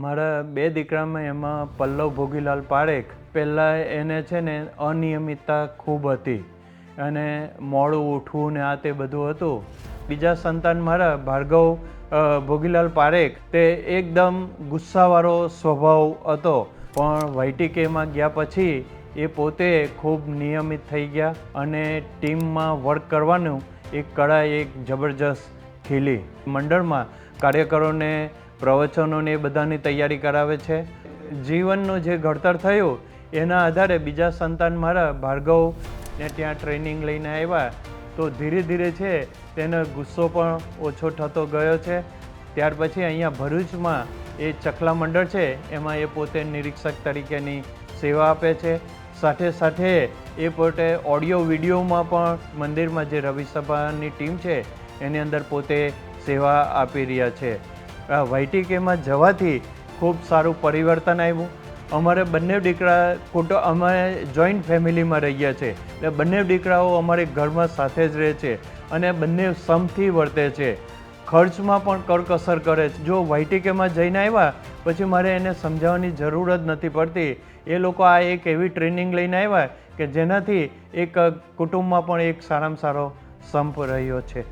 મારા બે દીકરામાં એમાં પલ્લવ ભોગીલાલ પારેખ, પહેલાં એને છે ને અનિયમિતતા ખૂબ હતી અને મોડું ઉઠવું ને આ તે બધું હતું. બીજા સંતાન મારા ભાર્ગવ ભોગીલાલ પારેખ, તે એકદમ ગુસ્સાવાળો સ્વભાવ હતો, પણ YTKમાં ગયા પછી એ પોતે ખૂબ નિયમિત થઈ ગયા અને ટીમમાં વર્ક કરવાનું એક કળા એક જબરજસ્ત ખીલી. મંડળમાં કાર્યકરોને પ્રવચનોને એ બધાની તૈયારી કરાવે છે. જીવનનું જે ઘડતર થયું એના આધારે બીજા સંતાન મારા ભાર્ગવને ત્યાં ટ્રેનિંગ લઈને આવ્યા તો ધીરે ધીરે છે તેનો ગુસ્સો પણ ઓછો થતો ગયો છે. ત્યાર પછી અહીંયા ભરૂચમાં એ ચકલા મંડળ છે એમાં એ પોતે નિરીક્ષક તરીકેની સેવા આપે છે. સાથે સાથે એ પોતે ઓડિયો વિડીયોમાં પણ મંદિરમાં જે રવિસભાની ટીમ છે એની અંદર પોતે સેવા આપી રહ્યા છે. YTKમાં જવાથી ખૂબ સારું પરિવર્તન આવ્યું. અમારે બંને દીકરા અમે જોઈન્ટ ફેમિલીમાં રહીએ છીએ એટલે બંને દીકરાઓ અમારે ઘરમાં સાથે જ રહે છે અને બંને સમથી વર્તે છે. ખર્ચમાં પણ કરકસર કરે છે. જો YTKમાં જઈને આવ્યા પછી મારે એને સમજાવવાની જરૂર જ નથી પડતી. એ લોકો આ એક એવી ટ્રેનિંગ લઈને આવ્યા કે જેનાથી એક કુટુંબમાં પણ એક સારામાં સારો સંપ રહ્યો છે.